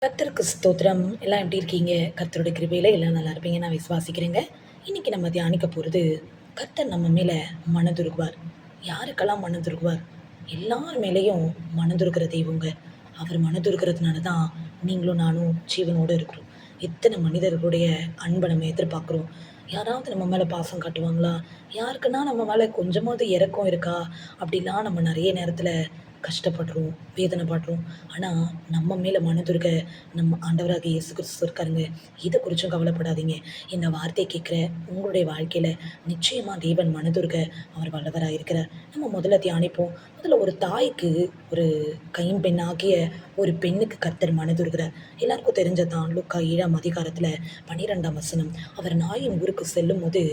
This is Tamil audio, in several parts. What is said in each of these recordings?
கர்த்தருக்கு ஸ்தோத்திரம். எல்லாம் எப்படி இருக்கீங்க? கர்த்தருடைய கிருபையில எல்லாம் நல்லா இருப்பீங்க நான் விசுவாசிக்கிறேங்க. இன்னைக்கு நம்ம தியானிக்க போறது, கர்த்தர் நம்ம மேல மனதுருகுவார். யாருக்கெல்லாம் மனதுருகுவார்? எல்லார் மேலயும் மனதுருகுற தெய்வங்க. அவர் மனதுருகுறதுனால தான் நீங்களும் நானும் ஜீவனோட இருக்கிறோம். எத்தனை மனிதர்களுடைய அன்பை நம்ம எதிர்பார்க்குறோம். யாராவது நம்ம மேல பாசம் காட்டுவாங்களா? யாருக்குன்னா நம்ம மேல கொஞ்சமாவது இரக்கம் இருக்கா? அப்படிலாம் நம்ம நெறைய நேரத்துல கஷ்டப்படுறோம், வேதனைப்படுறோம். ஆனா, நம்ம மேல மனதுருக நம்ம ஆண்டவராகிய இயேசு கிறிஸ்து இருக்காருங்க. இத குறிச்சும் கவலைப்படாதீங்க. இந்த வார்த்தைய கேட்கிற உங்களுடைய வாழ்க்கையில நிச்சயமா தேவன் மனதுருக அவர் வல்லவரா இருக்கிறார். நம்ம முதல்ல தியானிப்போம். முதல்ல ஒரு தாய்க்கு ஒரு கைம்பெண்ணாகிய ஒரு பெண்ணுக்கு கர்த்தர் மனதுருகிறார். எல்லாருக்கும் தெரிஞ்சது தான். லூக்கா 7ஆம் அதிகாரத்துல 12ஆம் வசனம். அவர் நாயின் ஊருக்கு செல்லும்போது,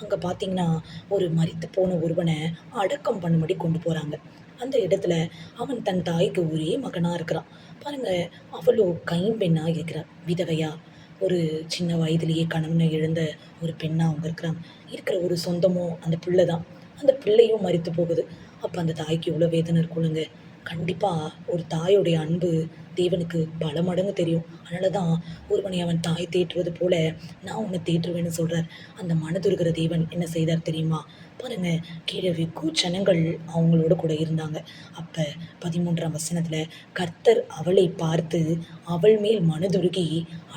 அங்க பார்த்தீங்கன்னா, ஒரு மரித்து போன ஒருவன அடக்கம் பண்ணும்படி கொண்டு போறாங்க. அந்த இடத்துல அவன் தன் தாய்க்கு ஒரே மகனா இருக்கிறான். பாருங்க, அவளோ கைம்பெண்ணா இருக்கிறாள். விதவையா, ஒரு சின்ன வயதிலேயே கணவனை இழந்த ஒரு பெண்ணா அவங்க இருக்கிறாங்க. இருக்கிற ஒரு சொந்தமும் அந்த பிள்ளை தான். அந்த பிள்ளையும் மரித்து போகுது. அப்ப அந்த தாய்க்கு எவ்வளோ வேதனை இருக்கும்லங்க. கண்டிப்பா ஒரு தாயோடைய அன்பு தேவனுக்கு பல மடங்கு தெரியும். அதனால தான் ஒருவனை அவன் தாய் தேற்றுவது போல நான் உன்னை தேற்றுவேன்னு சொல்றார். அந்த மனதுருகிற தேவன் என்ன செய்தார் தெரியுமா? பாருங்க, கீழே வெகு ஜனங்கள் அவங்களோட கூட இருந்தாங்க. அப்ப 13ஆம் வசனத்துல கர்த்தர் அவளை பார்த்து அவள் மேல் மனதுருகி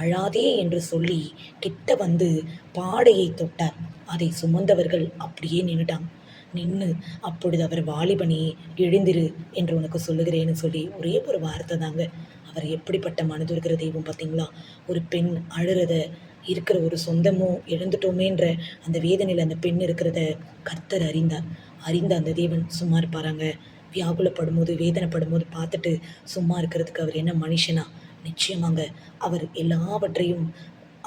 அழாதே என்று சொல்லி கிட்ட வந்து பாடையை தொட்டார். அதை சுமந்தவர்கள் அப்படியே நின்னுட்டாங்க. நின்னு அப்பொழுது அவர் வாலிபனே எழுந்திரு என்று உனக்கு சொல்லுகிறேன்னு சொல்லி ஒரே ஒரு வார்த்தை தாங்க. அவர் எப்படிப்பட்ட மனதுருகிற தெய்வம் பார்த்தீங்களா? ஒரு பெண் அழுறத, இருக்கிற ஒரு சொந்தமும் இழந்துட்டோமேன்ற அந்த வேதனையில அந்த பெண் இருக்கிறத கர்த்தர் அறிந்தார். அறிந்த அந்த தேவன் சும்மா இருப்பாராங்க? வியாகுலப்படும்போது, வேதனைப்படும்போது பார்த்துட்டு சும்மா இருக்கிறதுக்கு அவர் என்ன மனுஷனா? நிச்சயமாங்க. அவர் எல்லாவற்றையும்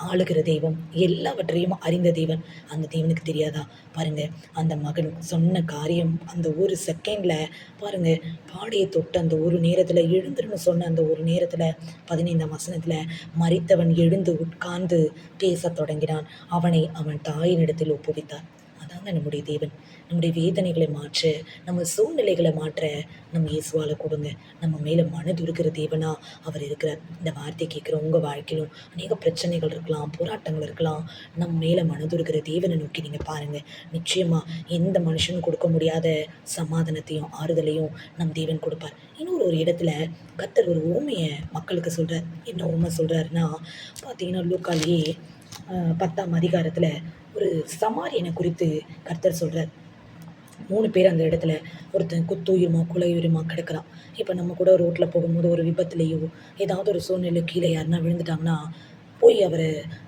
ஆளுகிற தெய்வம், எல்லாவற்றையும் அறிந்த தேவன். அந்த தேவனுக்கு தெரியாதா? பாருங்க, அந்த மகன் சொன்ன காரியம் அந்த ஒரு செகண்ட்ல பாருங்க, பாடையை தொட்டு அந்த ஒரு நேரத்துல எழுந்துருன்னு சொன்ன அந்த ஒரு நேரத்துல 15ஆம் வசனத்துல மரித்தவன் எழுந்து உட்கார்ந்து பேசத் தொடங்கினான். அவனை அவன் தாயினிடத்தில் ஒப்புவித்தார். அதாங்க நம்முடைய தேவன். நம்முடைய வேதனைகளை மாற்ற, நம்ம சூழ்நிலைகளை மாற்ற நம்ம இயேசுவால கொடுங்க. நம்ம மேல மனதுருகிற தேவனா அவர் இருக்கிறார். இந்த வார்த்தை கேட்குற உங்க வாழ்க்கையிலும் அநேக பிரச்சனைகள் இருக்கலாம், போராட்டங்கள் இருக்கலாம். நம்ம மேல மனதுருகிற தேவனை நோக்கி நீங்க பாருங்க. நிச்சயமா எந்த மனுஷனும் கொடுக்க முடியாத சமாதானத்தையும் ஆறுதலையும் நம் தேவன் கொடுப்பார். இன்னொரு ஒரு இடத்துல கர்த்தர் ஒரு ஊமைய மக்களுக்கு சொல்றார். என்ன ஊமை சொல்றாருன்னா, பார்த்தீங்கன்னா லூக்காலயே 10ஆம் அதிகாரத்துல ஒரு சமாரியனை குறித்து கர்த்தர் சொல்றார். 3 பேர் அந்த இடத்துல, ஒருத்தன் குத்துயிருமா, கொலையுயிருமா கிடக்குறான். இப்ப நம்ம கூட ரோட்ல போகும்போது ஒரு விபத்துலயோ, ஏதாவது ஒரு சூழ்நிலையில கீழ யாருன்னா விழுந்துட்டாங்கன்னா, போய் அவர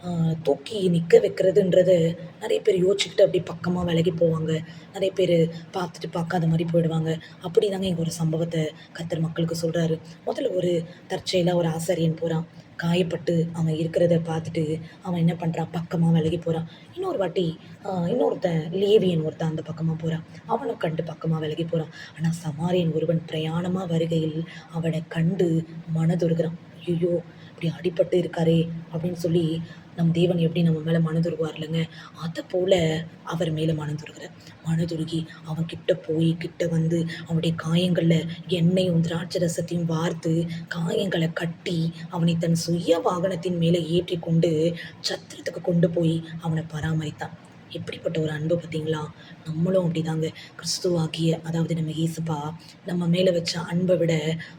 அ தூக்கி நிக்க வைக்கிறதுன்றது நெறைய பேர் யோசிச்சுக்கிட்டு அப்படியே பக்கமா விலகி போவாங்க. நெறைய பேரு பார்த்துட்டு பார்க்காத மாரி போயிடுவாங்க. அப்படிதாங்க இங்க ஒரு சம்பவத்த கர்த்தர் மக்களுக்கு சொல்றாரு. முதல்ல ஒரு தற்செயலா ஒரு ஆசாரியன் போறான். காயப்பட்டு அவன் இருக்கிறத பார்த்துட்டு, அவன் என்ன பண்றான், பக்கமா விலகி போறான். இன்னொரு வாட்டி இன்னொருத்தன் லேவியன் ஒருத்தன் அந்த பக்கமா போறான். அவனும் கண்டு பக்கமா விலகி போறான். ஆனா சமாரியன் ஒருவன் பிரயாணமா வருகையில் அவனைக் கண்டு மனதுருகுறான். ஐயய்யோ! இப்படி அடிபட்டு இருக்காரே! அப்படின்னு சொல்லி நம் தேவன் எப்படி நம்ம மேல மனதுருகுவார் இல்லங்க, அதப்போல அவர் மேல மனதுருகுறார். மனதுருகி அவன் கிட்ட போய், கிட்ட வந்து அவனுடைய காயங்கள்ல எண்ணெயும், திராட்சை ரசத்தையும் வார்த்து, காயங்கள கட்டி, அவனை தன் சுய வாகனத்தின் மேல ஏற்றிக்கொண்டு சத்திரத்துக்கு கொண்டு போய் அவன பராமரித்தான். எப்படிப்பட்ட ஒரு அன்பு பார்த்தீங்களா? நம்மளும் அப்படிதாங்க. கிறிஸ்துவாகிய அதாவது நம்ம இயேசுப்பா நம்ம மேல வச்ச அன்ப விட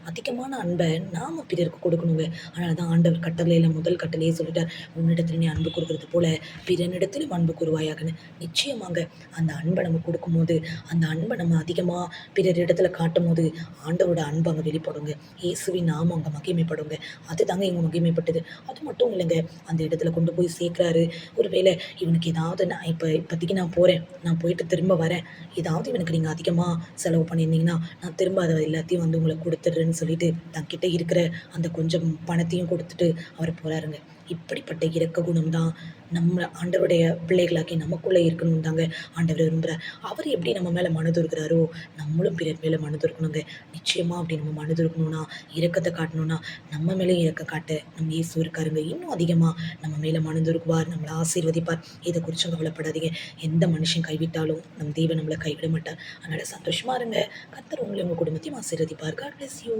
அதிகமான அன்ப நாம பிறருக்கு கொடுக்கணுங்க. அதனால தான் ஆண்டவர் கட்டளையில முதல் கட்டளையே சொல்லிட்டார். "உன்னிடத்தில் நீ அன்பு கூறுகிறது போல பிறனிடத்திலும் அன்பு கூறுவாயாகன்னு." நிச்சயமாங்க. அந்த அன்ப நம்ம குடுக்கும்போது, அந்த அன்ப நம்ம அதிகமா பிறரிடத்துல காட்டும்போது, ஆண்டவரோட அன்பு அங்க வெளிப்படுங்க. இயேசுவின் நாமம் அங்க மகிமைப்படுங்க. அதுதாங்க இங்க மகிமைப்பட்டது. அது மட்டும் இல்லங்க. அந்த இடத்துல கொண்டு போய் சேர்க்கிறாரு. ஒருவேளை இவனுக்கு ஏதாவது நான் இப்போதைக்கு நான் போறேன். நான் போயிட்டு திரும்ப வரேன். ஏதாவது இவனுக்கு நீங்க அதிகமா செலவு பண்ணியிருந்தீங்கன்னா, நான் திரும்ப அத எல்லாத்தையும் வந்து உங்களுக்கு குடுத்துடுறேன்னு சொல்லிட்டு, தன்கிட்ட இருக்கிற அந்த கொஞ்சம் பணத்தையும் குடுத்துட்டு அவரு போறாருங்க. இப்படிப்பட்ட இரக்க குணம் தான் நம்ம ஆண்டவருடைய பிள்ளைகளாகிய நமக்குள்ள இருக்கணும்னு தாங்க ஆண்டவர் விரும்புறார். அவர் எப்படி நம்ம மேல மனதுருகுறாரோ, நம்மளும் பிறர் மேல மனதுருகணுங்க. நிச்சயமா அப்படி நம்ம மனதுருகணும்னா, இரக்கத்த காட்டணும்னா, நம்ம மேலயும் இரக்கம் காட்ட நம்ம இயேசு இருக்காருங்க. இன்னும் அதிகமா நம்ம மேல மனதுருகுவார், நம்மள ஆசீர்வதிப்பார். இத குறிச்சும் கவலைப்படாதீங்க. எந்த மனுஷன் கைவிட்டாலும் நம் தேவன் நம்மள கைவிட மாட்டார். அதனால சந்தோஷமா இருங்க. கர்த்தர் உங்களையும் உங்க குடும்பத்தையும் ஆசீர்வதிப்பார். God bless you.